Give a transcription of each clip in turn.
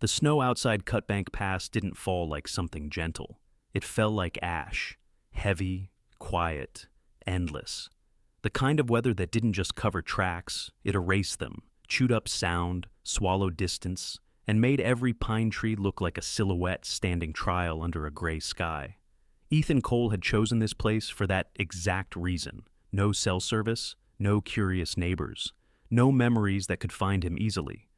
The snow outside Cutbank Pass didn't fall like something gentle. It fell like ash, heavy, quiet, endless. The kind of weather that didn't just cover tracks, it erased them, chewed up sound, swallowed distance, and made every pine tree look like a silhouette standing trial under a gray sky. Ethan Cole had chosen this place for that exact reason. No cell service, no curious neighbors, no memories that could find him easily.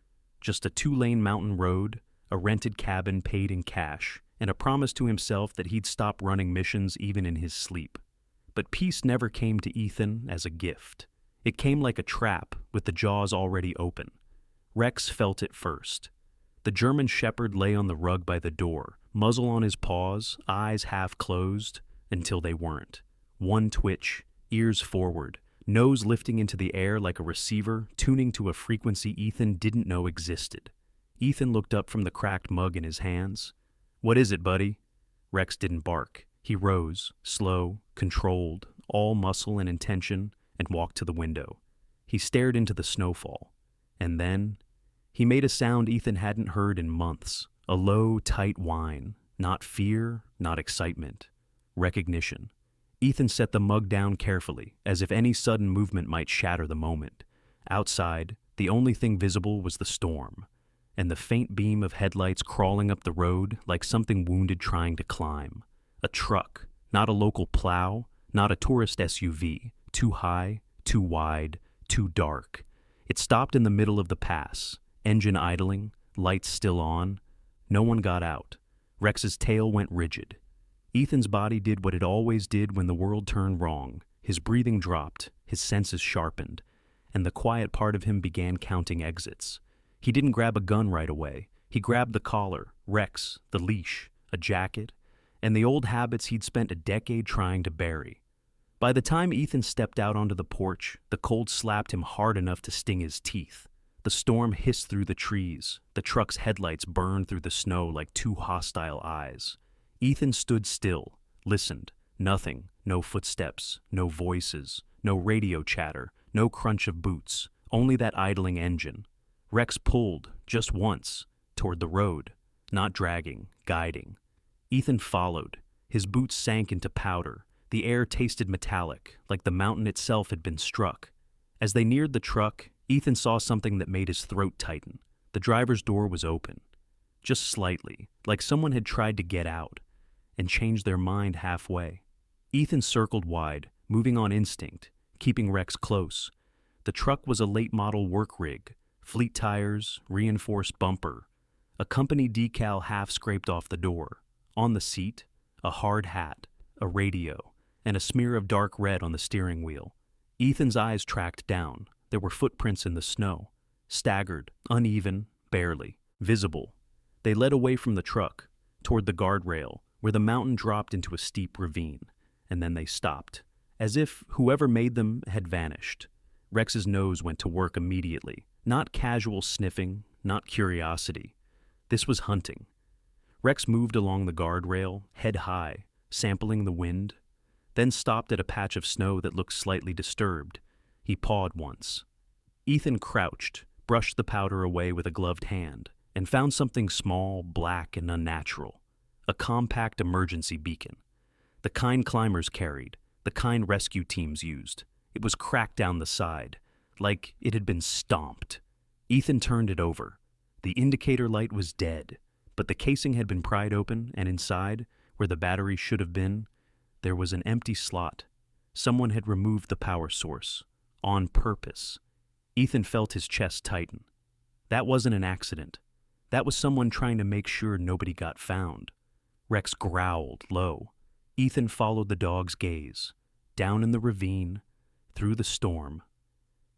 Just a two-lane mountain road, a rented cabin paid in cash, and a promise to himself that he'd stop running missions even in his sleep. But peace never came to Ethan as a gift. It came like a trap, with the jaws already open. Rex felt it first. The German shepherd lay on the rug by the door, muzzle on his paws, eyes half closed, until they weren't. One twitch, ears forward, nose lifting into the air like a receiver, tuning to a frequency Ethan didn't know existed. Ethan looked up from the cracked mug in his hands. "What is it, buddy?" Rex didn't bark. He rose, slow, controlled, all muscle and intention, and walked to the window. He stared into the snowfall. And then, he made a sound Ethan hadn't heard in months. A low, tight whine. Not fear, not excitement. Recognition. Ethan set the mug down carefully, as if any sudden movement might shatter the moment. Outside, the only thing visible was the storm, and the faint beam of headlights crawling up the road like something wounded trying to climb. A truck, not a local plow, not a tourist SUV, too high, too wide, too dark. It stopped in the middle of the pass, engine idling, lights still on. No one got out. Rex's tail went rigid. Ethan's body did what it always did when the world turned wrong. His breathing dropped, his senses sharpened, and the quiet part of him began counting exits. He didn't grab a gun right away. He grabbed the collar, Rex, the leash, a jacket, and the old habits he'd spent a decade trying to bury. By the time Ethan stepped out onto the porch, the cold slapped him hard enough to sting his teeth. The storm hissed through the trees. The truck's headlights burned through the snow like two hostile eyes. Ethan stood still, listened. Nothing. No footsteps, no voices, no radio chatter, no crunch of boots, only that idling engine. Rex pulled, just once, toward the road, not dragging, guiding. Ethan followed. His boots sank into powder. The air tasted metallic, like the mountain itself had been struck. As they neared the truck, Ethan saw something that made his throat tighten. The driver's door was open. Just slightly, like someone had tried to get out and changed their mind halfway. Ethan circled wide, moving on instinct, keeping Rex close. The truck was a late-model work rig, fleet tires, reinforced bumper, a company decal half scraped off the door. On the seat, a hard hat, a radio, and a smear of dark red on the steering wheel. Ethan's eyes tracked down. There were footprints in the snow, staggered, uneven, barely visible. They led away from the truck, toward the guardrail, where the mountain dropped into a steep ravine, and then they stopped, as if whoever made them had vanished. Rex's nose went to work immediately. Not casual sniffing, not curiosity. This was hunting. Rex moved along the guardrail, head high, sampling the wind, then stopped at a patch of snow that looked slightly disturbed. He pawed once. Ethan crouched, brushed the powder away with a gloved hand, and found something small, black, and unnatural. A compact emergency beacon. The kind climbers carried, the kind rescue teams used. It was cracked down the side, like it had been stomped. Ethan turned it over. The indicator light was dead, but the casing had been pried open, and inside, where the battery should have been, there was an empty slot. Someone had removed the power source. On purpose. Ethan felt his chest tighten. That wasn't an accident. That was someone trying to make sure nobody got found. Rex growled low. Ethan followed the dog's gaze. Down in the ravine, through the storm.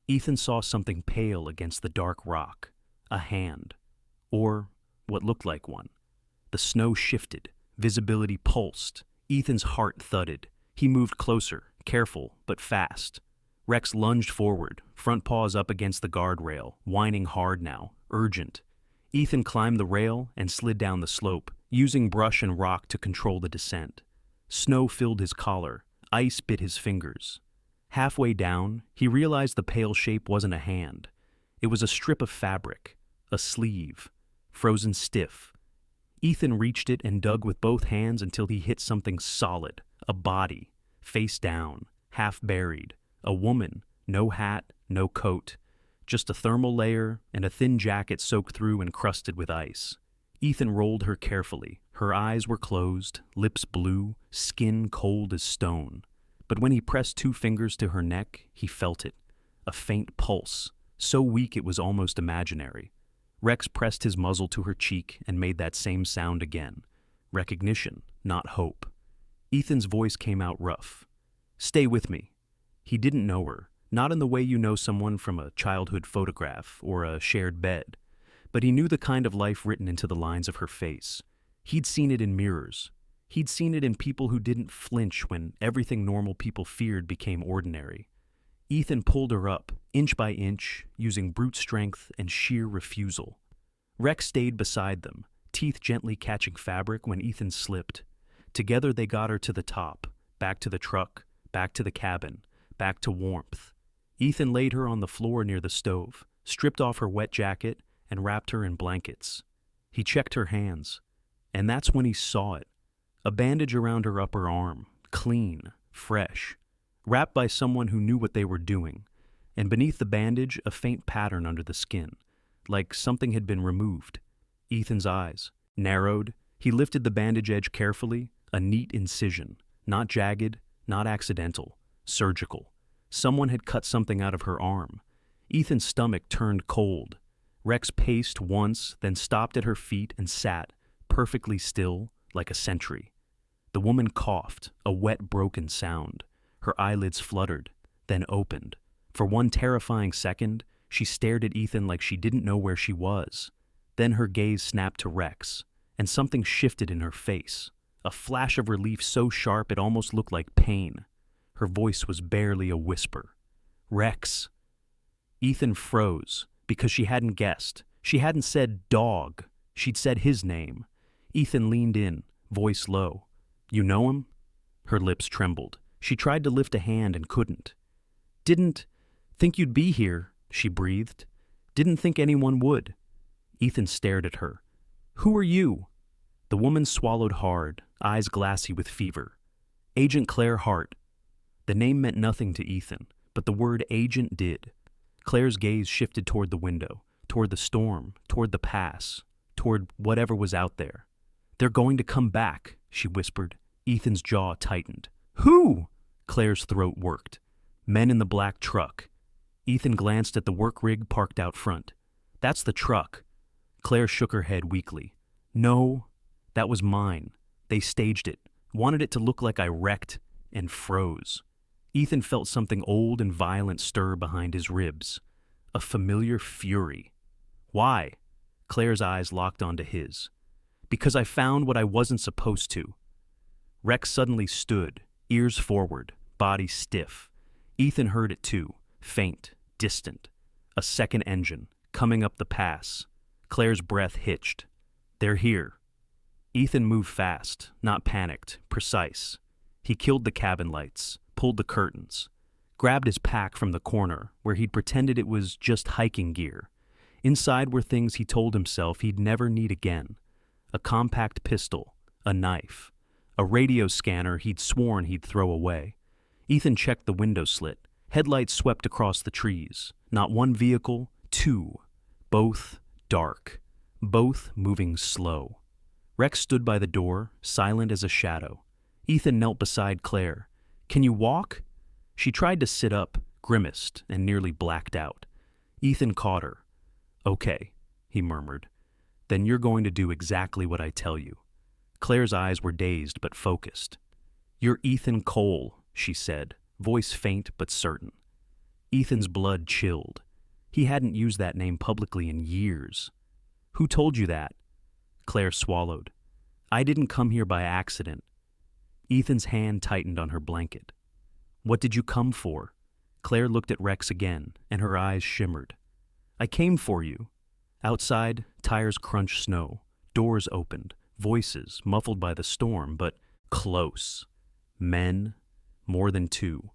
Ethan saw something pale against the dark rock. A hand. Or what looked like one. The snow shifted. Visibility pulsed. Ethan's heart thudded. He moved closer, careful but fast. Rex lunged forward, front paws up against the guardrail, whining hard now, urgent. Ethan climbed the rail and slid down the slope, using brush and rock to control the descent. Snow filled his collar, ice bit his fingers. Halfway down, he realized the pale shape wasn't a hand. It was a strip of fabric, a sleeve. frozen stiff. Ethan reached it and dug with both hands until he hit something solid, a body, face down, half buried, a woman, no hat, no coat, just a thermal layer and a thin jacket soaked through and crusted with ice. Ethan rolled her carefully. Her eyes were closed, lips blue, skin cold as stone. But when he pressed 2 fingers to her neck, he felt it, a faint pulse, so weak it was almost imaginary. Rex pressed his muzzle to her cheek and made that same sound again. Recognition, not hope. Ethan's voice came out rough. "Stay with me." He didn't know her, not in the way you know someone from a childhood photograph or a shared bed, but he knew the kind of life written into the lines of her face. He'd seen it in mirrors. He'd seen it in people who didn't flinch when everything normal people feared became ordinary. Ethan pulled her up, inch by inch, using brute strength and sheer refusal. Rex stayed beside them, teeth gently catching fabric when Ethan slipped. Together they got her to the top, back to the truck, back to the cabin, back to warmth. Ethan laid her on the floor near the stove, stripped off her wet jacket, and wrapped her in blankets. He checked her hands, and that's when he saw it. A bandage around her upper arm, clean, fresh, wrapped by someone who knew what they were doing, and beneath the bandage a faint pattern under the skin, like something had been removed. Ethan's eyes narrowed. He lifted the bandage edge carefully, a neat incision, not jagged, not accidental, surgical. Someone had cut something out of her arm. Ethan's stomach turned cold. Rex paced once, then stopped at her feet and sat, perfectly still, like a sentry. The woman coughed, a wet, broken sound. Her eyelids fluttered, then opened. For one terrifying second, she stared at Ethan like she didn't know where she was. Then her gaze snapped to Rex, and something shifted in her face. A flash of relief so sharp it almost looked like pain. Her voice was barely a whisper. "Rex." Ethan froze, because she hadn't guessed. She hadn't said dog. She'd said his name. Ethan leaned in, voice low. "You know him?" Her lips trembled. She tried to lift a hand and couldn't. "Didn't think you'd be here," she breathed. "Didn't think anyone would." Ethan stared at her. "Who are you?" The woman swallowed hard, eyes glassy with fever. "Agent Claire Hart." The name meant nothing to Ethan, but the word agent did. Claire's gaze shifted toward the window, toward the storm, toward the pass, toward whatever was out there. "They're going to come back," she whispered. Ethan's jaw tightened. "Who?" Claire's throat worked. "Men in the black truck." Ethan glanced at the work rig parked out front. "That's the truck." Claire shook her head weakly. "No, that was mine. They staged it, wanted it to look like I wrecked, and froze." Ethan felt something old and violent stir behind his ribs. A familiar fury. "Why?" Claire's eyes locked onto his. "Because I found what I wasn't supposed to." Rex suddenly stood, ears forward, body stiff. Ethan heard it too, faint, distant. A second engine, coming up the pass. Claire's breath hitched. "They're here." Ethan moved fast, not panicked, precise. He killed the cabin lights, pulled the curtains, grabbed his pack from the corner where he'd pretended it was just hiking gear. Inside were things he told himself he'd never need again. A compact pistol, a knife, a radio scanner he'd sworn he'd throw away. Ethan checked the window slit. Headlights swept across the trees. Not one vehicle, 2. Both dark. Both moving slow. Rex stood by the door, silent as a shadow. Ethan knelt beside Claire. "Can you walk?" She tried to sit up, grimaced, and nearly blacked out. Ethan caught her. "Okay," he murmured. "Then you're going to do exactly what I tell you." Claire's eyes were dazed but focused. "You're Ethan Cole," she said, voice faint but certain. Ethan's blood chilled. He hadn't used that name publicly in years. "Who told you that?" Claire swallowed. "I didn't come here by accident." Ethan's hand tightened on her blanket. "What did you come for?" Claire looked at Rex again, and her eyes shimmered. "I came for you." Outside, tires crunched snow. Doors opened. Voices, muffled by the storm, but close. Men, more than 2.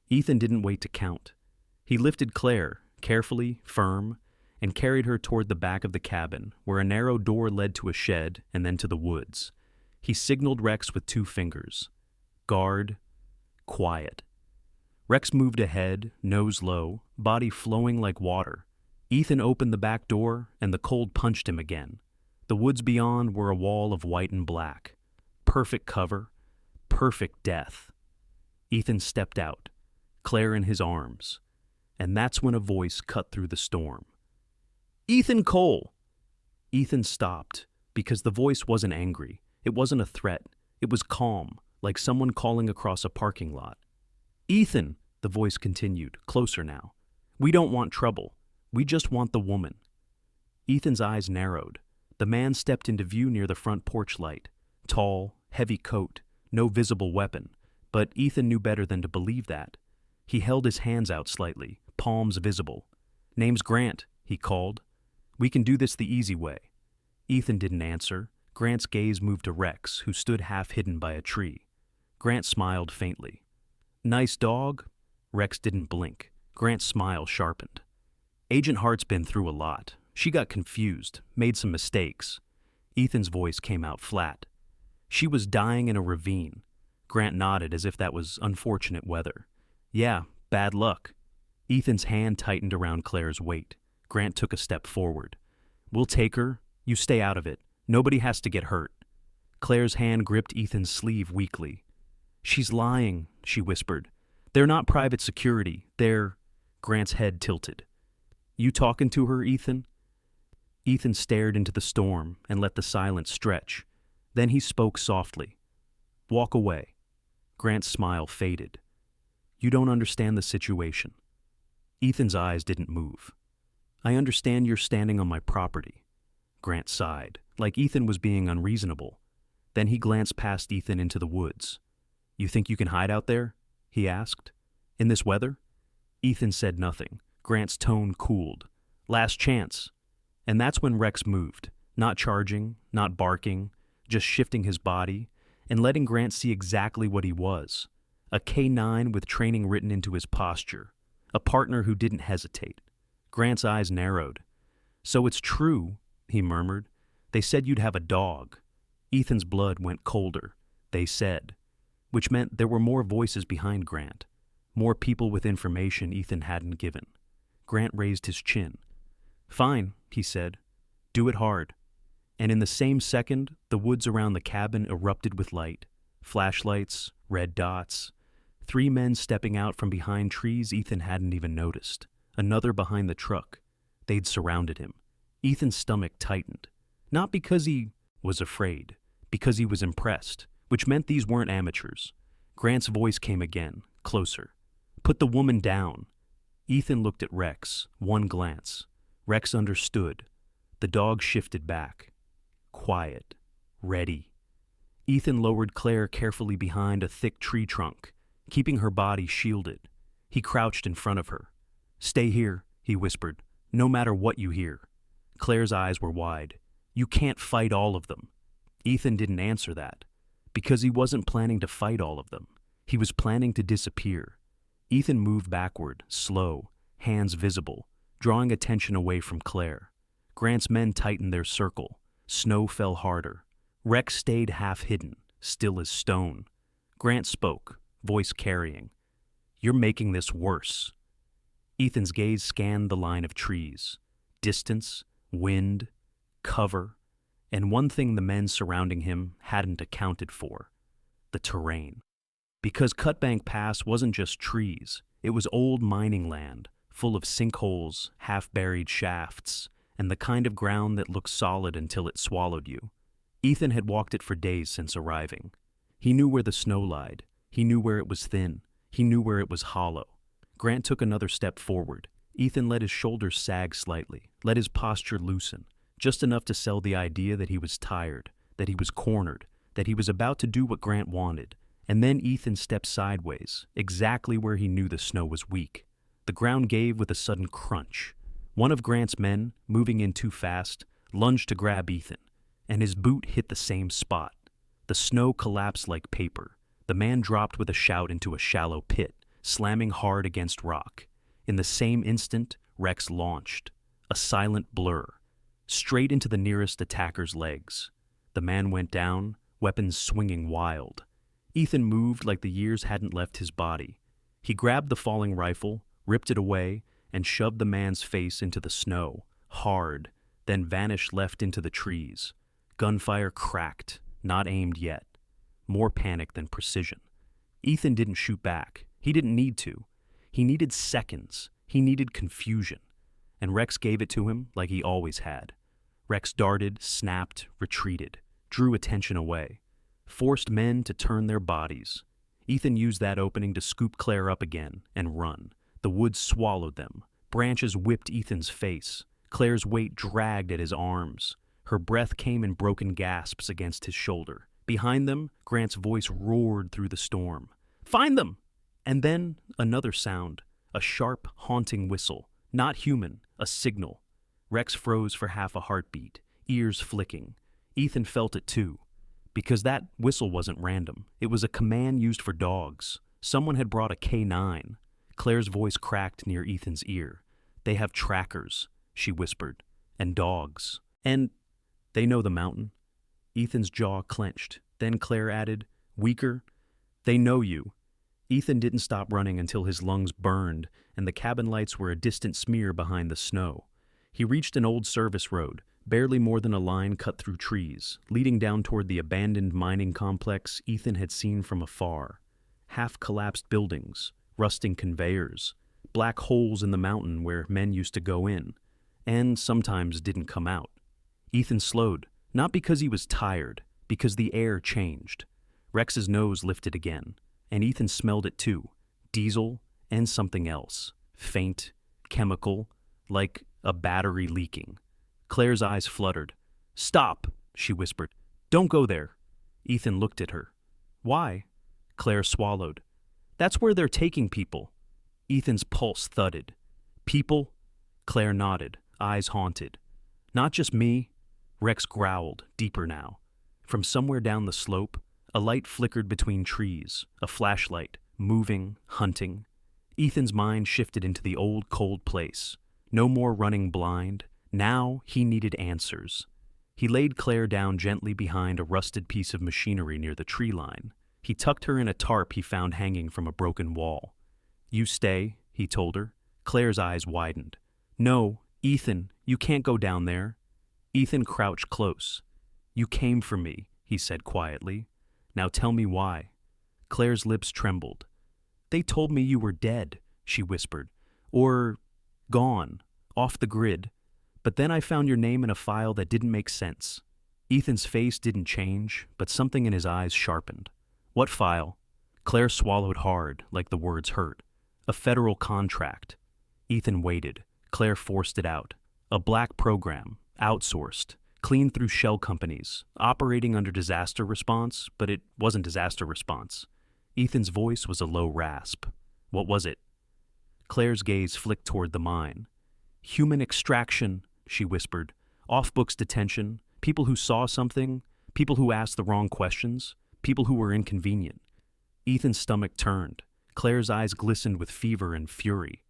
Ethan didn't wait to count. He lifted Claire, carefully, firm, and carried her toward the back of the cabin, where a narrow door led to a shed and then to the woods. He signaled Rex with 2 fingers. Guard, quiet. Rex moved ahead, nose low, body flowing like water. Ethan opened the back door, and the cold punched him again. The woods beyond were a wall of white and black. Perfect cover, perfect death. Ethan stepped out, Claire in his arms, and that's when a voice cut through the storm. "Ethan Cole!" Ethan stopped, because the voice wasn't angry. It wasn't a threat. It was calm, like someone calling across a parking lot. "Ethan," the voice continued, closer now. "We don't want trouble. We just want the woman." Ethan's eyes narrowed. The man stepped into view near the front porch light. Tall, heavy coat, no visible weapon, but Ethan knew better than to believe that. He held his hands out slightly, palms visible. "Name's Grant," he called. "We can do this the easy way." Ethan didn't answer. Grant's gaze moved to Rex, who stood half hidden by a tree. Grant smiled faintly. "Nice dog?" Rex didn't blink. Grant's smile sharpened. "Agent Hart's been through a lot. She got confused, made some mistakes." Ethan's voice came out flat. "She was dying in a ravine." Grant nodded as if that was unfortunate weather. "Yeah, bad luck." Ethan's hand tightened around Claire's waist. Grant took a step forward. "We'll take her. You stay out of it. Nobody has to get hurt." Claire's hand gripped Ethan's sleeve weakly. "She's lying," she whispered. "They're not private security. They're—" Grant's head tilted. "You talking to her, Ethan?" Ethan stared into the storm and let the silence stretch. Then he spoke softly. "Walk away." Grant's smile faded. "You don't understand the situation." Ethan's eyes didn't move. "I understand you're standing on my property." Grant sighed, like Ethan was being unreasonable. Then he glanced past Ethan into the woods. "You think you can hide out there?" he asked. "In this weather?" Ethan said nothing. Grant's tone cooled. "Last chance." And that's when Rex moved, not charging, not barking, just shifting his body and letting Grant see exactly what he was. A K-9 with training written into his posture. A partner who didn't hesitate. Grant's eyes narrowed. "So it's true," he murmured. "They said you'd have a dog." Ethan's blood went colder. "They said." Which meant there were more voices behind Grant. More people with information Ethan hadn't given. Grant raised his chin. "Fine," he said. "Do it hard." And in the same second, the woods around the cabin erupted with light. Flashlights, red dots. 3 men stepping out from behind trees Ethan hadn't even noticed. Another behind the truck. They'd surrounded him. Ethan's stomach tightened. Not because he was afraid, because he was impressed, which meant these weren't amateurs. Grant's voice came again, closer. "Put the woman down." Ethan looked at Rex, one glance. Rex understood. The dog shifted back. Quiet. Ready. Ethan lowered Claire carefully behind a thick tree trunk, keeping her body shielded. He crouched in front of her. "Stay here," he whispered, "no matter what you hear." Claire's eyes were wide. "You can't fight all of them." Ethan didn't answer that, because he wasn't planning to fight all of them. He was planning to disappear. Ethan moved backward, slow, hands visible, drawing attention away from Claire. Grant's men tightened their circle. Snow fell harder. Rex stayed half hidden, still as stone. Grant spoke, voice carrying. "You're making this worse." Ethan's gaze scanned the line of trees. Distance, wind, cover, and one thing the men surrounding him hadn't accounted for: the terrain. Because Cutbank Pass wasn't just trees, it was old mining land, full of sinkholes, half-buried shafts, and the kind of ground that looked solid until it swallowed you. Ethan had walked it for days since arriving. He knew where the snow lied. He knew where it was thin. He knew where it was hollow. Grant took another step forward. Ethan let his shoulders sag slightly, let his posture loosen, just enough to sell the idea that he was tired, that he was cornered, that he was about to do what Grant wanted. And then Ethan stepped sideways, exactly where he knew the snow was weak. The ground gave with a sudden crunch. One of Grant's men, moving in too fast, lunged to grab Ethan, and his boot hit the same spot. The snow collapsed like paper. The man dropped with a shout into a shallow pit, slamming hard against rock. In the same instant, Rex launched. a silent blur, straight into the nearest attacker's legs. The man went down, weapons swinging wild. Ethan moved like the years hadn't left his body. He grabbed the falling rifle, ripped it away, and shoved the man's face into the snow, hard, then vanished left into the trees. Gunfire cracked, not aimed yet. More panic than precision. Ethan didn't shoot back. He didn't need to. He needed seconds. He needed confusion. And Rex gave it to him like he always had. Rex darted, snapped, retreated, drew attention away, forced men to turn their bodies. Ethan used that opening to scoop Claire up again and run. The woods swallowed them. Branches whipped Ethan's face. Claire's weight dragged at his arms. Her breath came in broken gasps against his shoulder. Behind them, Grant's voice roared through the storm. "Find them!" And then another sound, a sharp, haunting whistle. Not human, a signal. Rex froze for half a heartbeat, ears flicking. Ethan felt it too. Because that whistle wasn't random. It was a command used for dogs. Someone had brought a K9. Claire's voice cracked near Ethan's ear. "They have trackers," she whispered, "and dogs. And they know the mountain." Ethan's jaw clenched. Then Claire added, weaker, "They know you." Ethan didn't stop running until his lungs burned and the cabin lights were a distant smear behind the snow. He reached an old service road, barely more than a line cut through trees, leading down toward the abandoned mining complex Ethan had seen from afar. Half-collapsed buildings, rusting conveyors, black holes in the mountain where men used to go in, and sometimes didn't come out. Ethan slowed, not because he was tired, because the air changed. Rex's nose lifted again, and Ethan smelled it too. Diesel and something else. Faint, chemical, like a battery leaking. Claire's eyes fluttered. "Stop," she whispered. "Don't go there." Ethan looked at her. "Why?" Claire swallowed. "That's where they're taking people." Ethan's pulse thudded. "People?" Claire nodded, eyes haunted. "Not just me." Rex growled, deeper now. From somewhere down the slope, a light flickered between trees, a flashlight, moving, hunting. Ethan's mind shifted into the old, cold place. No more running blind. Now he needed answers. He laid Claire down gently behind a rusted piece of machinery near the tree line. He tucked her in a tarp he found hanging from a broken wall. "You stay," he told her. Claire's eyes widened. "No, Ethan, you can't go down there." Ethan crouched close. "You came for me," he said quietly. "Now tell me why." Claire's lips trembled. "They told me you were dead," she whispered. "Or gone, off the grid. But then I found your name in a file that didn't make sense." Ethan's face didn't change, but something in his eyes sharpened. "What file?" Claire swallowed hard, like the words hurt. "A federal contract." Ethan waited. Claire forced it out. "A black program, outsourced, cleaned through shell companies, operating under disaster response, but it wasn't disaster response." Ethan's voice was a low rasp. "What was it?" Claire's gaze flicked toward the mine. "Human extraction," she whispered. "Off-books detention, people who saw something, people who asked the wrong questions, people who were inconvenient." Ethan's stomach turned. Claire's eyes glistened with fever and fury.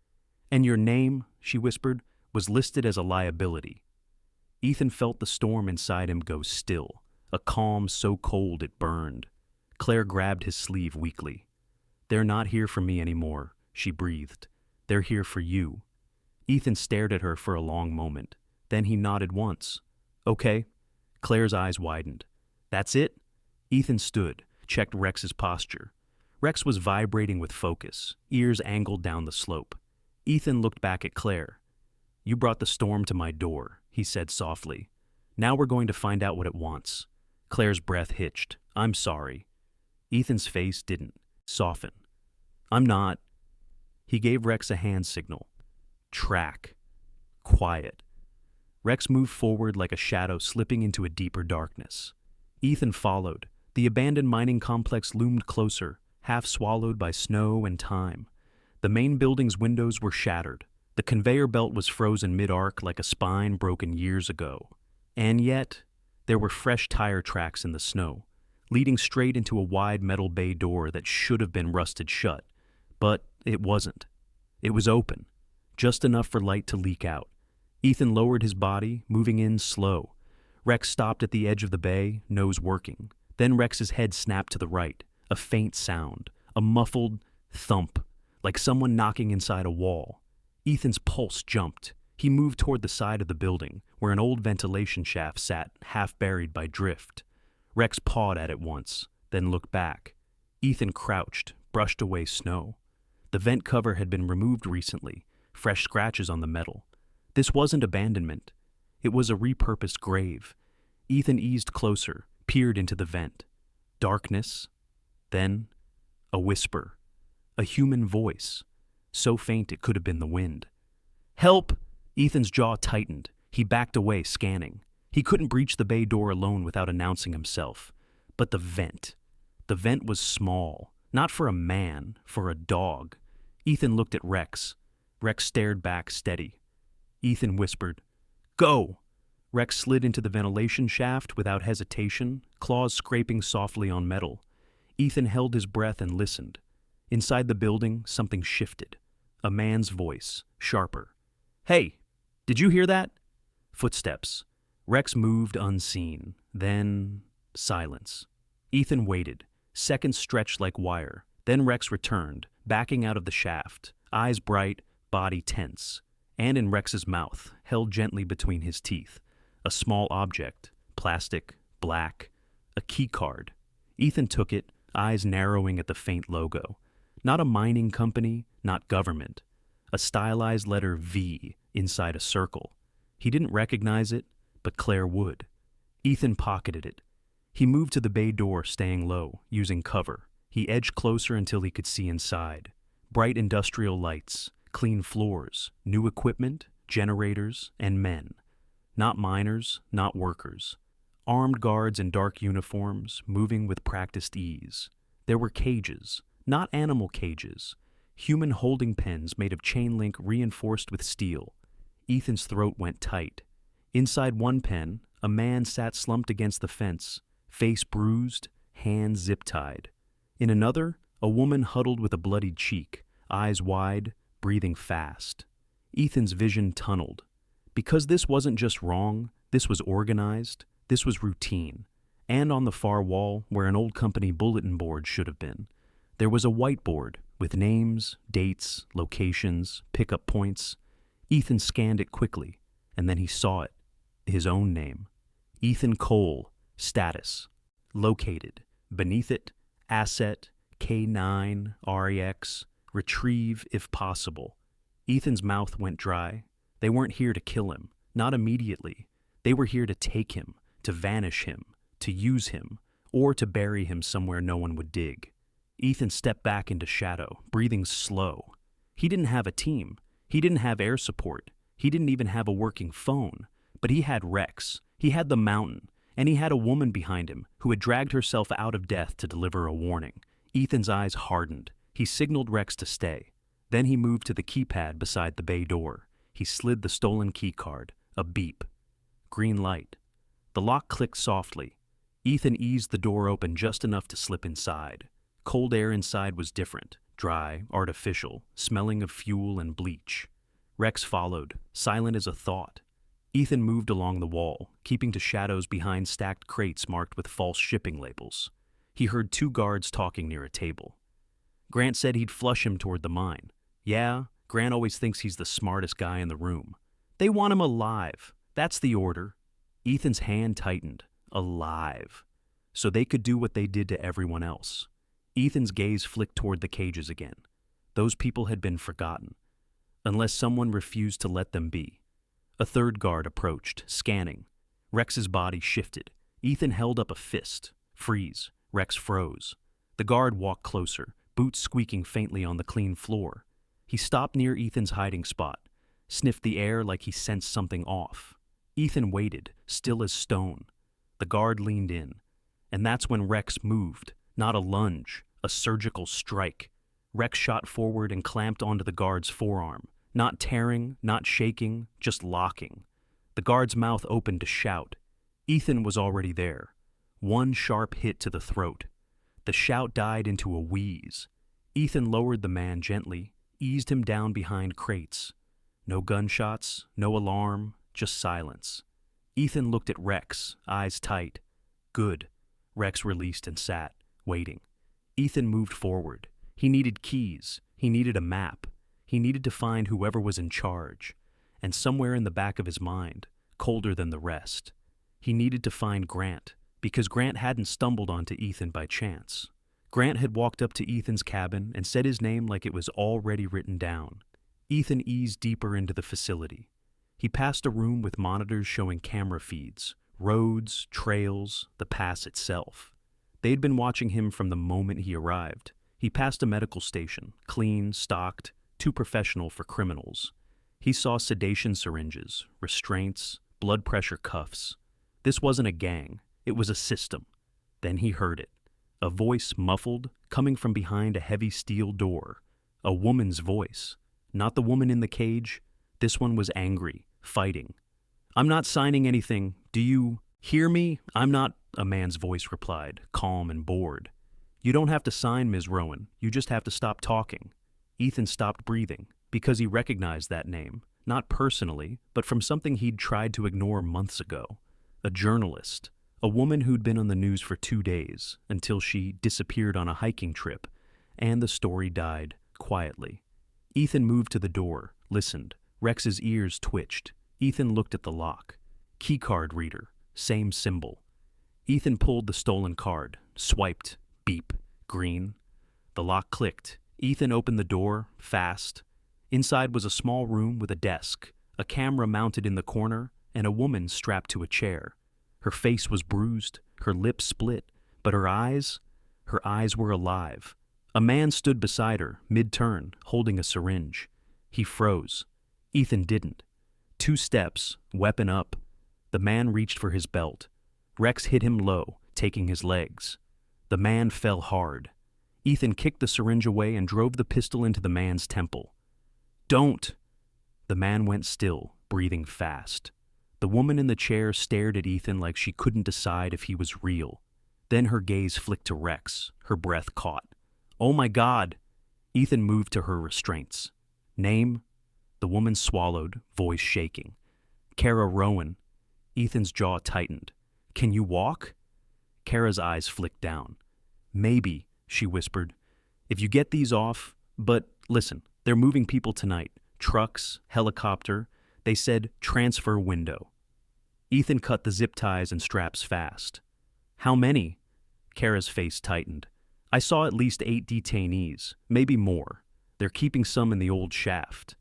"And your name," she whispered, "was listed as a liability." Ethan felt the storm inside him go still, a calm so cold it burned. Claire grabbed his sleeve weakly. "They're not here for me anymore," she breathed. "They're here for you." Ethan stared at her for a long moment. Then he nodded once. "Okay." Claire's eyes widened. "That's it?" Ethan stood, checked Rex's posture. Rex was vibrating with focus, ears angled down the slope. Ethan looked back at Claire. "You brought the storm to my door," he said softly. "Now we're going to find out what it wants." Claire's breath hitched. "I'm sorry." Ethan's face didn't soften. "I'm not." He gave Rex a hand signal. "Track." Quiet. Rex moved forward like a shadow slipping into a deeper darkness. Ethan followed. The abandoned mining complex loomed closer, half swallowed by snow and time. The main building's windows were shattered. The conveyor belt was frozen mid-arc like a spine broken years ago. And yet, there were fresh tire tracks in the snow, leading straight into a wide metal bay door that should have been rusted shut. But it wasn't. It was open, just enough for light to leak out. Ethan lowered his body, moving in slow. Rex stopped at the edge of the bay, nose working. Then Rex's head snapped to the right. A faint sound, a muffled thump, like someone knocking inside a wall. Ethan's pulse jumped. He moved toward the side of the building, where an old ventilation shaft sat, half buried by drift. Rex pawed at it once, then looked back. Ethan crouched, brushed away snow. The vent cover had been removed recently, fresh scratches on the metal. This wasn't abandonment. It was a repurposed grave. Ethan eased closer, peered into the vent. Darkness. Then, a whisper. A human voice. So faint it could have been the wind. "Help!" Ethan's jaw tightened. He backed away, scanning. He couldn't breach the bay door alone without announcing himself. But the vent. The vent was small. Not for a man, for a dog. Ethan looked at Rex. Rex stared back, steady. Ethan whispered, "Go!" Rex slid into the ventilation shaft without hesitation, claws scraping softly on metal. Ethan held his breath and listened. Inside the building, something shifted. A man's voice, sharper. "Hey, did you hear that?" Footsteps. Rex moved unseen. Then, silence. Ethan waited. Seconds stretched like wire. Then Rex returned, backing out of the shaft, eyes bright, body tense. And in Rex's mouth, held gently between his teeth, a small object, plastic, black, a key card. Ethan took it, eyes narrowing at the faint logo. Not a mining company, not government. A stylized letter V inside a circle. He didn't recognize it, but Claire would. Ethan pocketed it. He moved to the bay door, staying low, using cover. He edged closer until he could see inside. Bright industrial lights, clean floors, new equipment, generators, and men. Not miners, not workers. Armed guards in dark uniforms, moving with practiced ease. There were cages, not animal cages. Human holding pens made of chain link reinforced with steel. Ethan's throat went tight. Inside one pen, a man sat slumped against the fence, face bruised, hands zip-tied. In another, a woman huddled with a bloodied cheek, eyes wide, breathing fast. Ethan's vision tunneled. Because this wasn't just wrong, this was organized, this was routine. And on the far wall, where an old company bulletin board should have been, there was a whiteboard with names, dates, locations, pickup points. Ethan scanned it quickly, and then he saw it. His own name. Ethan Cole, status. Located. Beneath it, asset, K9, REX, retrieve if possible. Ethan's mouth went dry. They weren't here to kill him, not immediately. They were here to take him, to vanish him, to use him, or to bury him somewhere no one would dig. Ethan stepped back into shadow, breathing slow. He didn't have a team. He didn't have air support. He didn't even have a working phone. But he had Rex. He had the mountain. And he had a woman behind him who had dragged herself out of death to deliver a warning. Ethan's eyes hardened. He signaled Rex to stay. Then he moved to the keypad beside the bay door. He slid the stolen key card. A beep. Green light. The lock clicked softly. Ethan eased the door open just enough to slip inside. Cold air inside was different, dry, artificial, smelling of fuel and bleach. Rex followed, silent as a thought. Ethan moved along the wall, keeping to shadows behind stacked crates marked with false shipping labels. He heard two guards talking near a table. Grant said he'd flush him toward the mine. Yeah, Grant always thinks he's the smartest guy in the room. They want him alive. That's the order. Ethan's hand tightened. Alive. So they could do what they did to everyone else. Ethan's gaze flicked toward the cages again. Those people had been forgotten, unless someone refused to let them be. A third guard approached, scanning. Rex's body shifted. Ethan held up a fist. Freeze. Rex froze. The guard walked closer, boots squeaking faintly on the clean floor. He stopped near Ethan's hiding spot, sniffed the air like he sensed something off. Ethan waited, still as stone. The guard leaned in. And that's when Rex moved. Not a lunge, a surgical strike. Rex shot forward and clamped onto the guard's forearm. Not tearing, not shaking, just locking. The guard's mouth opened to shout. Ethan was already there. One sharp hit to the throat. The shout died into a wheeze. Ethan lowered the man gently, eased him down behind crates. No gunshots, no alarm, just silence. Ethan looked at Rex, eyes tight. Good. Rex released and sat, waiting. Ethan moved forward. He needed keys. He needed a map. He needed to find whoever was in charge. And somewhere in the back of his mind, colder than the rest, he needed to find Grant, because Grant hadn't stumbled onto Ethan by chance. Grant had walked up to Ethan's cabin and said his name like it was already written down. Ethan eased deeper into the facility. He passed a room with monitors showing camera feeds, roads, trails, the pass itself. They'd been watching him from the moment he arrived. He passed a medical station, clean, stocked, too professional for criminals. He saw sedation syringes, restraints, blood pressure cuffs. This wasn't a gang, it was a system. Then he heard it. A voice muffled, coming from behind a heavy steel door. A woman's voice. Not the woman in the cage. This one was angry, fighting. "I'm not signing anything. Do you hear me? I'm not," a man's voice replied, calm and bored. "You don't have to sign, Ms. Rowan. You just have to stop talking." Ethan stopped breathing, because he recognized that name, not personally, but from something he'd tried to ignore months ago. A journalist. A woman who'd been on the news for 2 days, until she disappeared on a hiking trip, and the story died, quietly. Ethan moved to the door, listened. Rex's ears twitched. Ethan looked at the lock. Keycard reader, same symbol. Ethan pulled the stolen card, swiped, beep, green. The lock clicked. Ethan opened the door, fast. Inside was a small room with a desk, a camera mounted in the corner, and a woman strapped to a chair. Her face was bruised, her lips split, but her eyes were alive. A man stood beside her, mid-turn, holding a syringe. He froze. Ethan didn't. 2 steps, weapon up. The man reached for his belt. Rex hit him low, taking his legs. The man fell hard. Ethan kicked the syringe away and drove the pistol into the man's temple. "Don't!" The man went still, breathing fast. The woman in the chair stared at Ethan like she couldn't decide if he was real. Then her gaze flicked to Rex, her breath caught. "Oh my God!" Ethan moved to her restraints. "Name?" The woman swallowed, voice shaking. "Kara Rowan." Ethan's jaw tightened. "Can you walk?" Kara's eyes flicked down. "Maybe," she whispered. "If you get these off, but listen, they're moving people tonight. Trucks, helicopter. They said transfer window." Ethan cut the zip ties and straps fast. "How many?" Kara's face tightened. "I saw at least 8 detainees, maybe more. They're keeping some in the old shaft."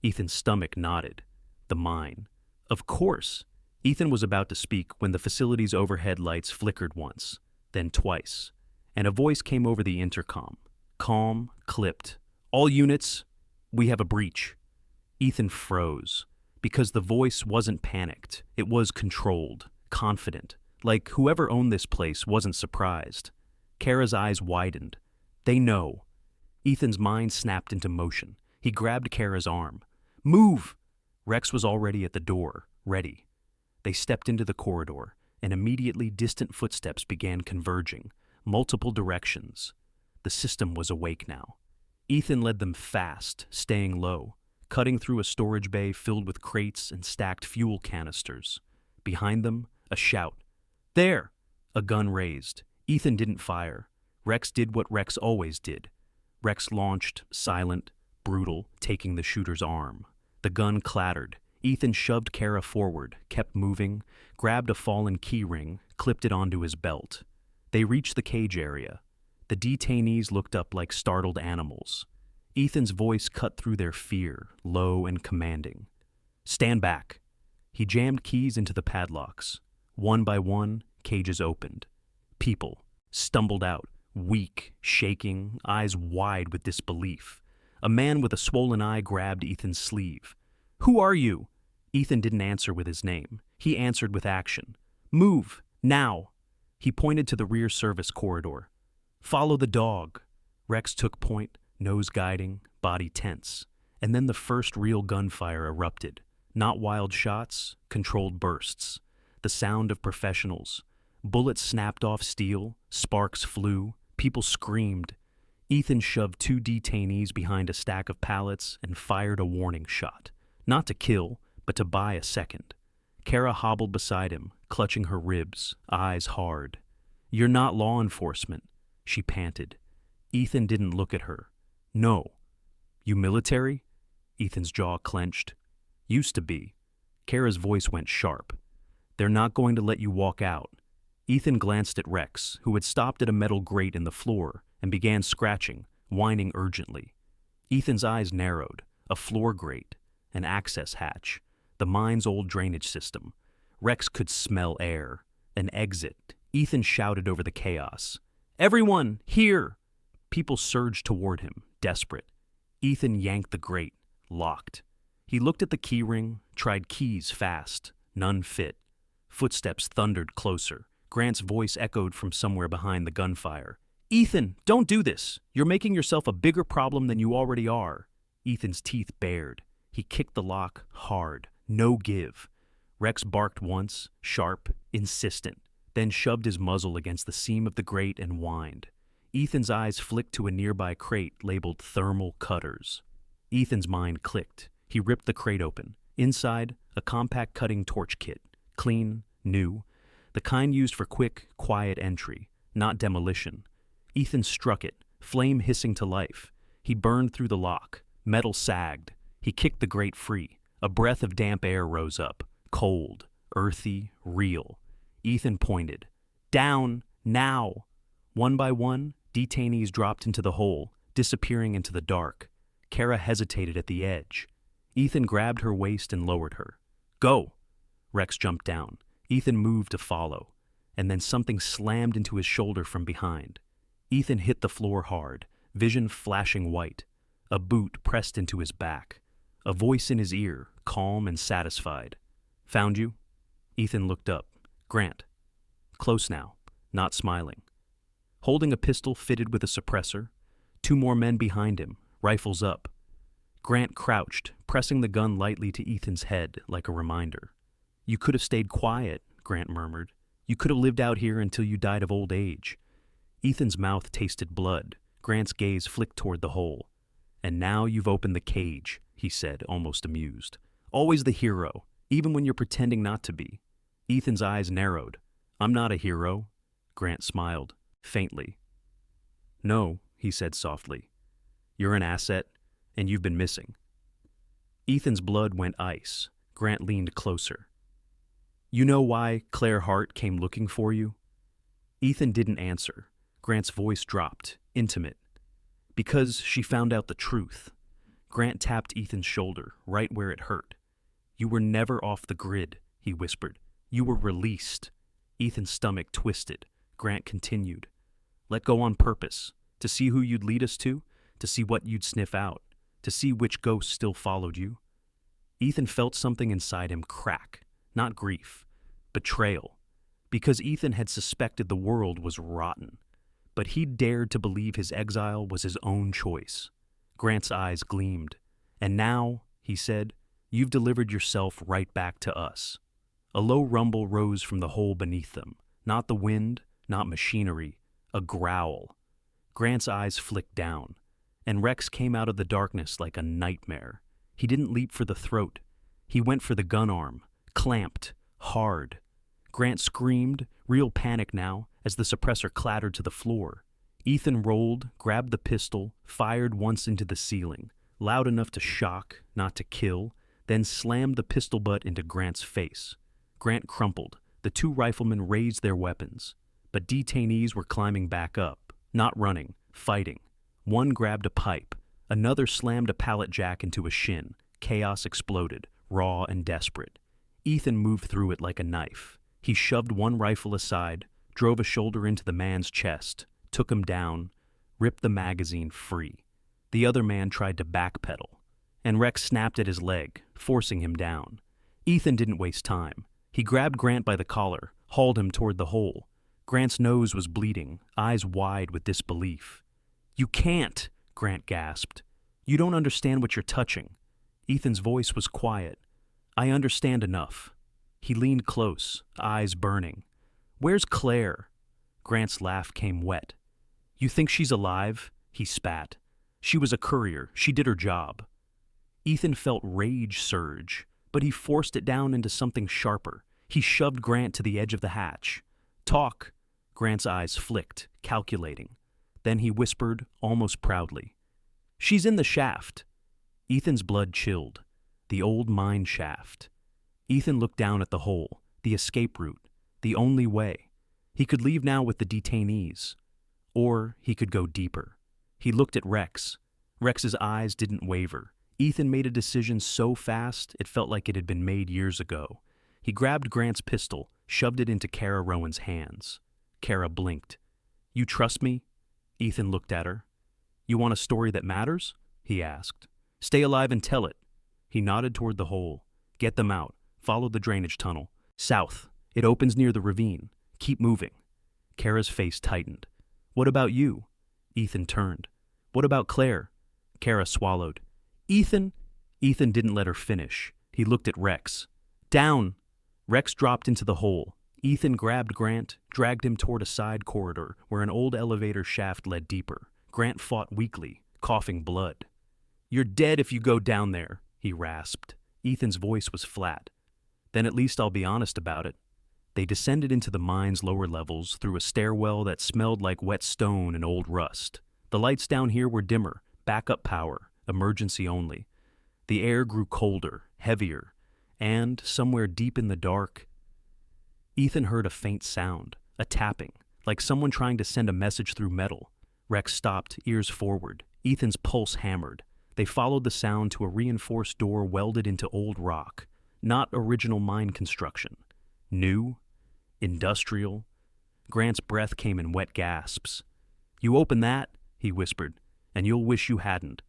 Ethan's stomach knotted. The mine. Of course. Ethan was about to speak when the facility's overhead lights flickered once, then twice, and a voice came over the intercom. Calm, clipped. "All units, we have a breach." Ethan froze, because the voice wasn't panicked. It was controlled, confident, like whoever owned this place wasn't surprised. Kara's eyes widened. "They know." Ethan's mind snapped into motion. He grabbed Kara's arm. "Move!" Rex was already at the door, ready. They stepped into the corridor, and immediately distant footsteps began converging, multiple directions. The system was awake now. Ethan led them fast, staying low, cutting through a storage bay filled with crates and stacked fuel canisters. Behind them, a shout. "There!" A gun raised. Ethan didn't fire. Rex did what Rex always did. Rex launched, silent, brutal, taking the shooter's arm. The gun clattered. Ethan shoved Kara forward, kept moving, grabbed a fallen keyring, clipped it onto his belt. They reached the cage area. The detainees looked up like startled animals. Ethan's voice cut through their fear, low and commanding. "Stand back." He jammed keys into the padlocks. One by one, cages opened. People stumbled out, weak, shaking, eyes wide with disbelief. A man with a swollen eye grabbed Ethan's sleeve. "Who are you?" Ethan didn't answer with his name. He answered with action. "Move, now." He pointed to the rear service corridor. "Follow the dog." Rex took point, nose guiding, body tense. And then the first real gunfire erupted. Not wild shots, controlled bursts. The sound of professionals. Bullets snapped off steel, sparks flew, people screamed. Ethan shoved 2 detainees behind a stack of pallets and fired a warning shot. Not to kill, but to buy a second. Kara hobbled beside him, clutching her ribs, eyes hard. "You're not law enforcement," she panted. Ethan didn't look at her. "No." "You military?" Ethan's jaw clenched. "Used to be." Kara's voice went sharp. "They're not going to let you walk out." Ethan glanced at Rex, who had stopped at a metal grate in the floor and began scratching, whining urgently. Ethan's eyes narrowed. A floor grate, an access hatch, the mine's old drainage system. Rex could smell air. An exit. Ethan shouted over the chaos. "Everyone, here!" People surged toward him, desperate. Ethan yanked the grate, locked. He looked at the keyring, tried keys fast. None fit. Footsteps thundered closer. Grant's voice echoed from somewhere behind the gunfire. "Ethan, don't do this. You're making yourself a bigger problem than you already are." Ethan's teeth bared. He kicked the lock hard. No give. Rex barked once, sharp, insistent, then shoved his muzzle against the seam of the grate and whined. Ethan's eyes flicked to a nearby crate labeled thermal cutters. Ethan's mind clicked. He ripped the crate open. Inside, a compact cutting torch kit. Clean, new. The kind used for quick, quiet entry, not demolition. Ethan struck it, flame hissing to life. He burned through the lock. Metal sagged. He kicked the grate free. A breath of damp air rose up. Cold, earthy, real. Ethan pointed. "Down, now!" One by one, detainees dropped into the hole, disappearing into the dark. Kara hesitated at the edge. Ethan grabbed her waist and lowered her. "Go!" Rex jumped down. Ethan moved to follow. And then something slammed into his shoulder from behind. Ethan hit the floor hard, vision flashing white. A boot pressed into his back. A voice in his ear, calm and satisfied. "Found you?" Ethan looked up. "Grant." Close now, not smiling. Holding a pistol fitted with a suppressor. 2 more men behind him, rifles up. Grant crouched, pressing the gun lightly to Ethan's head like a reminder. "You could have stayed quiet," Grant murmured. "You could have lived out here until you died of old age." Ethan's mouth tasted blood. Grant's gaze flicked toward the hole. "And now you've opened the cage," he said, almost amused. "Always the hero, even when you're pretending not to be." Ethan's eyes narrowed. "I'm not a hero." Grant smiled, faintly. "No," he said softly. "You're an asset, and you've been missing." Ethan's blood went ice. Grant leaned closer. "You know why Claire Hart came looking for you?" Ethan didn't answer. Grant's voice dropped, intimate. "Because she found out the truth." Grant tapped Ethan's shoulder, right where it hurt. "You were never off the grid," he whispered. "You were released." Ethan's stomach twisted. Grant continued. "Let go on purpose, to see who you'd lead us to see what you'd sniff out, to see which ghosts still followed you." Ethan felt something inside him crack, not grief, betrayal, because Ethan had suspected the world was rotten, but he'd dared to believe his exile was his own choice. Grant's eyes gleamed. "And now," he said, "you've delivered yourself right back to us." A low rumble rose from the hole beneath them. Not the wind, not machinery, a growl. Grant's eyes flicked down, and Rex came out of the darkness like a nightmare. He didn't leap for the throat. He went for the gun arm, clamped, hard. Grant screamed, real panic now, as the suppressor clattered to the floor. Ethan rolled, grabbed the pistol, fired once into the ceiling, loud enough to shock, not to kill, then slammed the pistol butt into Grant's face. Grant crumpled. The 2 riflemen raised their weapons. But detainees were climbing back up, not running, fighting. One grabbed a pipe. Another slammed a pallet jack into a shin. Chaos exploded, raw and desperate. Ethan moved through it like a knife. He shoved one rifle aside, drove a shoulder into the man's chest, took him down, ripped the magazine free. The other man tried to backpedal, and Rex snapped at his leg, forcing him down. Ethan didn't waste time. He grabbed Grant by the collar, hauled him toward the hole. Grant's nose was bleeding, eyes wide with disbelief. "You can't," Grant gasped. "You don't understand what you're touching." Ethan's voice was quiet. "I understand enough." He leaned close, eyes burning. "Where's Claire?" Grant's laugh came wet. "You think she's alive?" He spat. "She was a courier. She did her job." Ethan felt rage surge, but he forced it down into something sharper. He shoved Grant to the edge of the hatch. "Talk." Grant's eyes flicked, calculating. Then he whispered, almost proudly, "She's in the shaft." Ethan's blood chilled. The old mine shaft. Ethan looked down at the hole, the escape route, the only way. He could leave now with the detainees. Or he could go deeper. He looked at Rex. Rex's eyes didn't waver. Ethan made a decision so fast it felt like it had been made years ago. He grabbed Grant's pistol, shoved it into Kara Rowan's hands. Kara blinked. "You trust me?" Ethan looked at her. "You want a story that matters?" he asked. "Stay alive and tell it." He nodded toward the hole. "Get them out. Follow the drainage tunnel. South. It opens near the ravine. Keep moving." Kara's face tightened. "What about you?" Ethan turned. "What about Claire?" Kara swallowed. "Ethan?" Ethan didn't let her finish. He looked at Rex. "Down!" Rex dropped into the hole. Ethan grabbed Grant, dragged him toward a side corridor where an old elevator shaft led deeper. Grant fought weakly, coughing blood. "You're dead if you go down there," he rasped. Ethan's voice was flat. "Then at least I'll be honest about it." They descended into the mine's lower levels through a stairwell that smelled like wet stone and old rust. The lights down here were dimmer, backup power, emergency only. The air grew colder, heavier, and, somewhere deep in the dark, Ethan heard a faint sound, a tapping, like someone trying to send a message through metal. Rex stopped, ears forward. Ethan's pulse hammered. They followed the sound to a reinforced door welded into old rock. Not original mine construction. New, industrial. Grant's breath came in wet gasps. "You open that," he whispered, "and you'll wish you hadn't."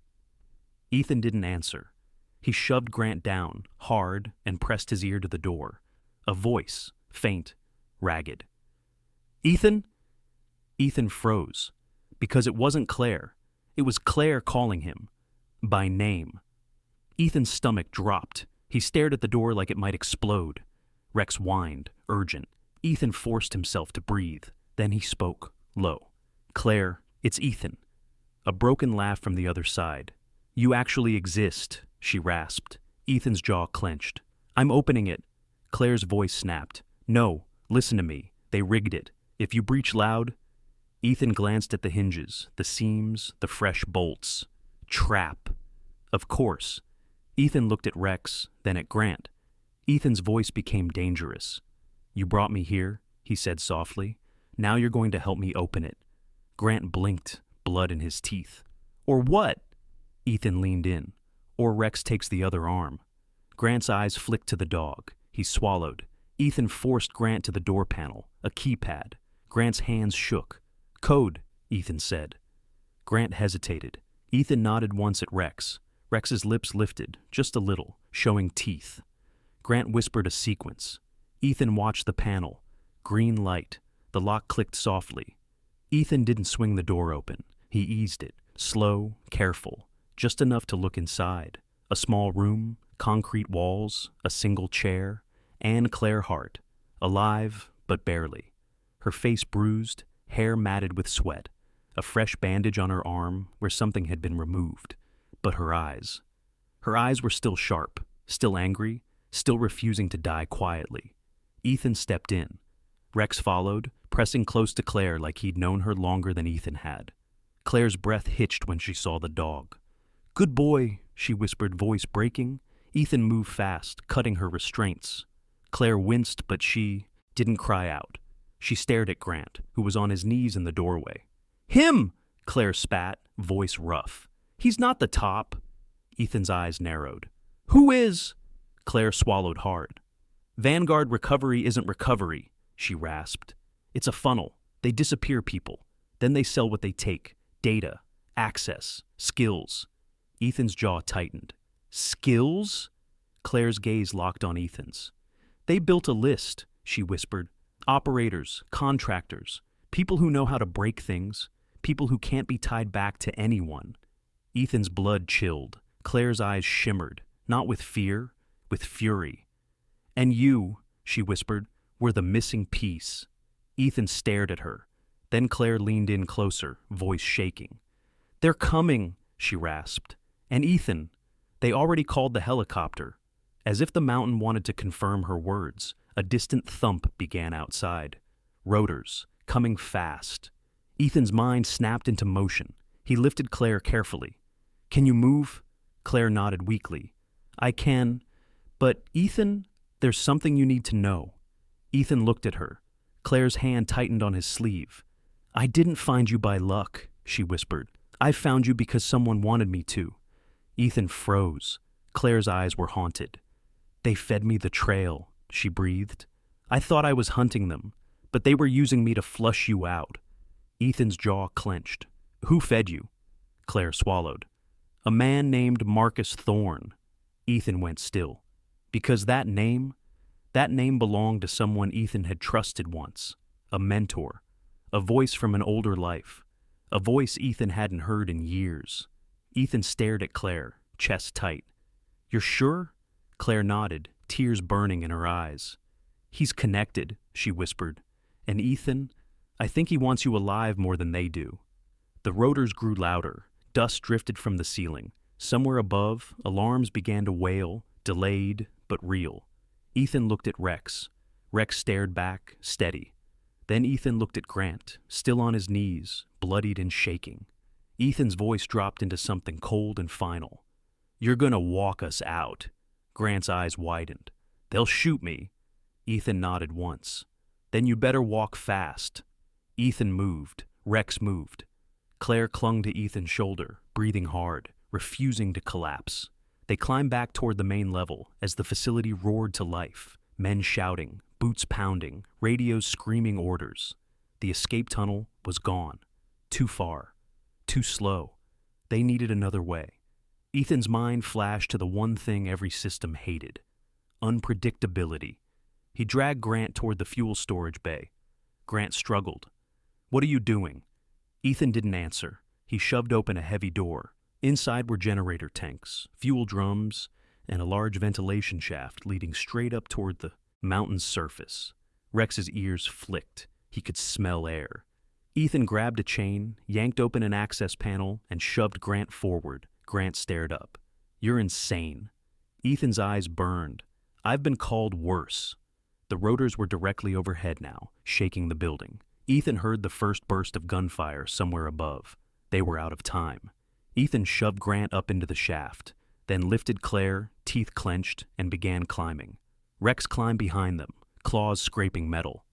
Ethan didn't answer. He shoved Grant down, hard, and pressed his ear to the door. A voice, faint, ragged. "Ethan?" Ethan froze, because it wasn't Claire. It was Claire calling him, by name. Ethan's stomach dropped. He stared at the door like it might explode. Rex whined, urgent. Ethan forced himself to breathe. Then he spoke, low. "Claire, it's Ethan." A broken laugh from the other side. "You actually exist," she rasped. Ethan's jaw clenched. "I'm opening it." Claire's voice snapped. "No, listen to me. They rigged it. If you breach loud..." Ethan glanced at the hinges, the seams, the fresh bolts. Trap. Of course. Ethan looked at Rex, then at Grant. Ethan's voice became dangerous. "You brought me here," he said softly. "Now you're going to help me open it." Grant blinked, blood in his teeth. "Or what?" Ethan leaned in. "Or Rex takes the other arm." Grant's eyes flicked to the dog. He swallowed. Ethan forced Grant to the door panel, a keypad. Grant's hands shook. "Code," Ethan said. Grant hesitated. Ethan nodded once at Rex. Rex's lips lifted, just a little, showing teeth. Grant whispered a sequence. Ethan watched the panel. Green light. The lock clicked softly. Ethan didn't swing the door open. He eased it, slow, careful, just enough to look inside. A small room, concrete walls, a single chair, and Claire Hart, alive, but barely. Her face bruised, hair matted with sweat, a fresh bandage on her arm where something had been removed. But her eyes. Her eyes were still sharp, still angry, still refusing to die quietly. Ethan stepped in. Rex followed, pressing close to Claire like he'd known her longer than Ethan had. Claire's breath hitched when she saw the dog. "Good boy," she whispered, voice breaking. Ethan moved fast, cutting her restraints. Claire winced, but she didn't cry out. She stared at Grant, who was on his knees in the doorway. "Him!" Claire spat, voice rough. "He's not the top." Ethan's eyes narrowed. "Who is?" Claire swallowed hard. "Vanguard Recovery isn't recovery," she rasped. "It's a funnel. They disappear people. Then they sell what they take. Data, access, skills." Ethan's jaw tightened. "Skills?" Claire's gaze locked on Ethan's. "They built a list," she whispered. "Operators, contractors, people who know how to break things, people who can't be tied back to anyone." Ethan's blood chilled. Claire's eyes shimmered, not with fear, with fury. "And you," she whispered, "were the missing piece." Ethan stared at her. Then Claire leaned in closer, voice shaking. "They're coming," she rasped. "And Ethan, They already called the helicopter. As if the mountain wanted to confirm her words, a distant thump began outside. Rotors, coming fast. Ethan's mind snapped into motion. He lifted Claire carefully. "Can you move?" Claire nodded weakly. "I can. But, Ethan, there's something you need to know." Ethan looked at her. Claire's hand tightened on his sleeve. "I didn't find you by luck," she whispered. "I found you because someone wanted me to." Ethan froze. Claire's eyes were haunted. "They fed me the trail," she breathed. "I thought I was hunting them, but they were using me to flush you out." Ethan's jaw clenched. "Who fed you?" Claire swallowed. "A man named Marcus Thorn." Ethan went still. Because that name belonged to someone Ethan had trusted once. A mentor. A voice from an older life. A voice Ethan hadn't heard in years. Ethan stared at Claire, chest tight. "You're sure?" Claire nodded, tears burning in her eyes. "He's connected," she whispered. "And Ethan, I think he wants you alive more than they do." The rotors grew louder. Dust drifted from the ceiling. Somewhere above, alarms began to wail, delayed but real. Ethan looked at Rex. Rex stared back, steady. Then Ethan looked at Grant, still on his knees, bloodied and shaking. Ethan's voice dropped into something cold and final. "You're gonna walk us out." Grant's eyes widened. "They'll shoot me." Ethan nodded once. "Then you better walk fast." Ethan moved. Rex moved. Claire clung to Ethan's shoulder, breathing hard, refusing to collapse. They climbed back toward the main level as the facility roared to life, men shouting, boots pounding, radios screaming orders. The escape tunnel was gone. Too far. Too slow. They needed another way. Ethan's mind flashed to the one thing every system hated. Unpredictability. He dragged Grant toward the fuel storage bay. Grant struggled. "What are you doing?" Ethan didn't answer. He shoved open a heavy door. Inside were generator tanks, fuel drums, and a large ventilation shaft leading straight up toward the mountain's surface. Rex's ears flicked. He could smell air. Ethan grabbed a chain, yanked open an access panel, and shoved Grant forward. Grant stared up. "You're insane." Ethan's eyes burned. "I've been called worse." The rotors were directly overhead now, shaking the building. Ethan heard the first burst of gunfire somewhere above. They were out of time. Ethan shoved Grant up into the shaft, then lifted Claire, teeth clenched, and began climbing. Rex climbed behind them, claws scraping metal.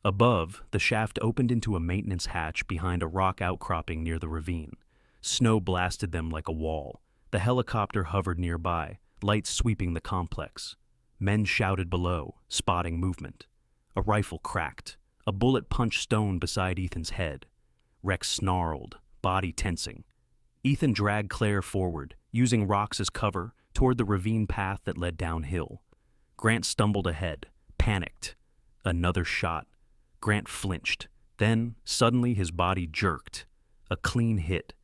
Above, the shaft opened into a maintenance hatch behind a rock outcropping near the ravine. Snow blasted them like a wall. The helicopter hovered nearby, lights sweeping the complex. Men shouted below, spotting movement. A rifle cracked. A bullet punched stone beside Ethan's head. Rex snarled, body tensing. Ethan dragged Claire forward, using rocks as cover, toward the ravine path that led downhill. Grant stumbled ahead, panicked. Another shot. Grant flinched. Then, suddenly, his body jerked. A clean hit.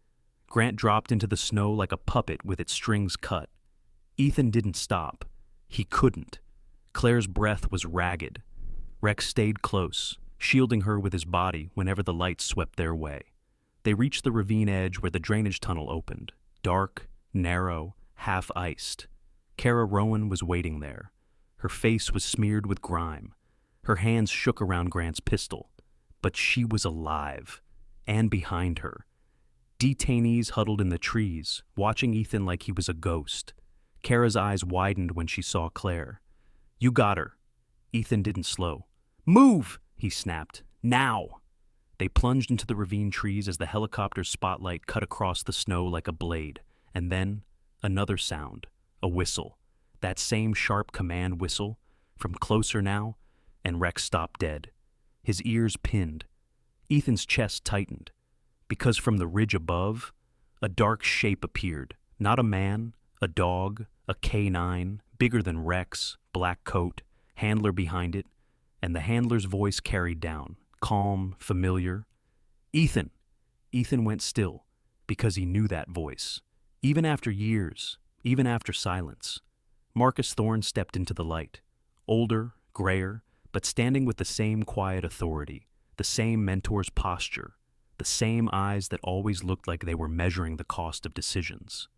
Grant dropped into the snow like a puppet with its strings cut. Ethan didn't stop. He couldn't. Claire's breath was ragged. Rex stayed close, shielding her with his body whenever the lights swept their way. They reached the ravine edge where the drainage tunnel opened, dark, narrow, half-iced. Kara Rowan was waiting there. Her face was smeared with grime. Her hands shook around Grant's pistol. But she was alive. And behind her. Detainees huddled in the trees, watching Ethan like he was a ghost. Kara's eyes widened when she saw Claire. "You got her." Ethan didn't slow. "Move!" he snapped. "Now!" They plunged into the ravine trees as the helicopter's spotlight cut across the snow like a blade. And then, another sound. A whistle. That same sharp command whistle, from closer now, and Rex stopped dead. His ears pinned. Ethan's chest tightened. Because from the ridge above, a dark shape appeared. Not a man, a dog, a K9, bigger than Rex, black coat, handler behind it, and the handler's voice carried down, calm, familiar. "Ethan!" Ethan went still, because he knew that voice. Even after years, even after silence. Marcus Thorn stepped into the light. Older, grayer, but standing with the same quiet authority, the same mentor's posture, the same eyes that always looked like they were measuring the cost of decisions.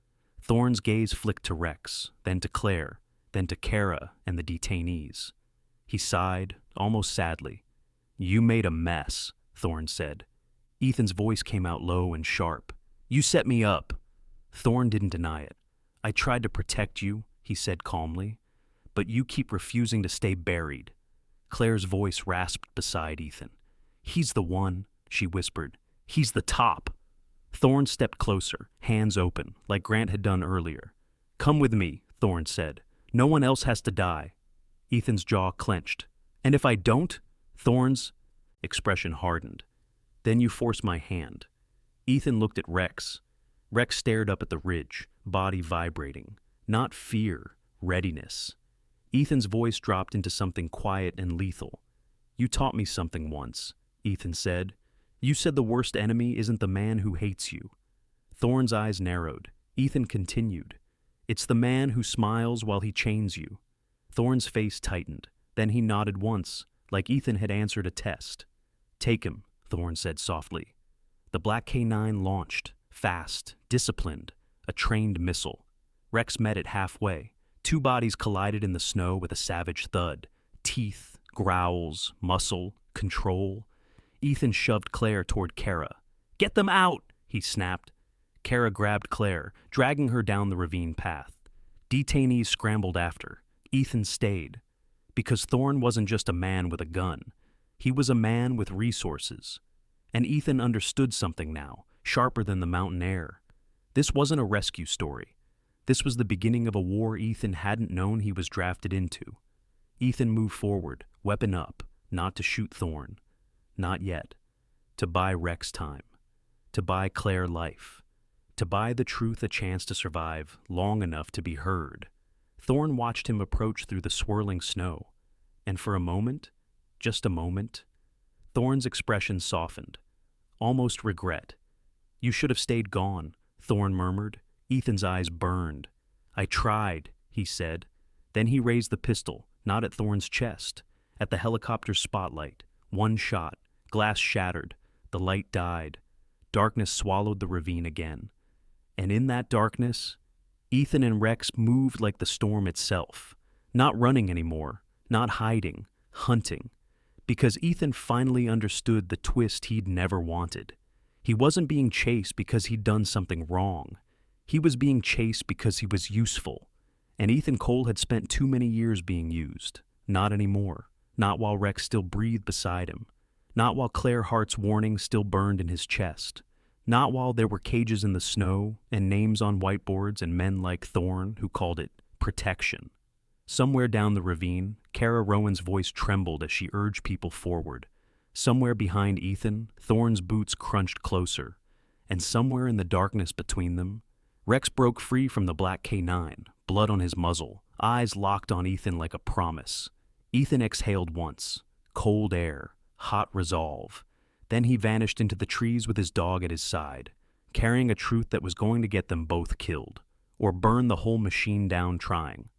Thorn's gaze flicked to Rex, then to Claire, then to Kara and the detainees. He sighed, almost sadly. "You made a mess," Thorn said. Ethan's voice came out low and sharp. "You set me up." Thorn didn't deny it. "I tried to protect you," he said calmly, "but you keep refusing to stay buried." Claire's voice rasped beside Ethan. "He's the one," she whispered. "He's the top." Thorn stepped closer, hands open, like Grant had done earlier. "Come with me," Thorn said. "No one else has to die." Ethan's jaw clenched. "And if I don't?" Thorn's expression hardened. "Then you force my hand." Ethan looked at Rex. Rex stared up at the ridge, body vibrating. Not fear, readiness. Ethan's voice dropped into something quiet and lethal. "You taught me something once," Ethan said. "You said the worst enemy isn't the man who hates you." Thorn's eyes narrowed. Ethan continued. "It's the man who smiles while he chains you." Thorn's face tightened. Then he nodded once, like Ethan had answered a test. "Take him," Thorn said softly. The black K9 launched, fast, disciplined, a trained missile. Rex met it halfway. Two bodies collided in the snow with a savage thud. Teeth, growls, muscle, control. Ethan shoved Claire toward Kara. "Get them out!" he snapped. Kara grabbed Claire, dragging her down the ravine path. Detainees scrambled after. Ethan stayed. Because Thorn wasn't just a man with a gun. He was a man with resources. And Ethan understood something now, sharper than the mountain air. This wasn't a rescue story. This was the beginning of a war Ethan hadn't known he was drafted into. Ethan moved forward, weapon up, not to shoot Thorn. Not yet. To buy Rex time. To buy Claire life. To buy the truth a chance to survive long enough to be heard. Thorn watched him approach through the swirling snow. And for a moment, just a moment, Thorn's expression softened. Almost regret. "You should have stayed gone," Thorn murmured. Ethan's eyes burned. "I tried," he said. Then he raised the pistol, not at Thorn's chest, at the helicopter's spotlight. One shot. Glass shattered. The light died. Darkness swallowed the ravine again. And in that darkness, Ethan and Rex moved like the storm itself. Not running anymore. Not hiding. Hunting. Because Ethan finally understood the twist he'd never wanted. He wasn't being chased because he'd done something wrong. He was being chased because he was useful. And Ethan Cole had spent too many years being used. Not anymore. Not while Rex still breathed beside him. Not while Claire Hart's warning still burned in his chest. Not while there were cages in the snow and names on whiteboards and men like Thorn who called it protection. Somewhere down the ravine, Kara Rowan's voice trembled as she urged people forward. Somewhere behind Ethan, Thorn's boots crunched closer. And somewhere in the darkness between them, Rex broke free from the black K9, blood on his muzzle, eyes locked on Ethan like a promise. Ethan exhaled once. Cold air, hot resolve. Then he vanished into the trees with his dog at his side, carrying a truth that was going to get them both killed, or burn the whole machine down trying.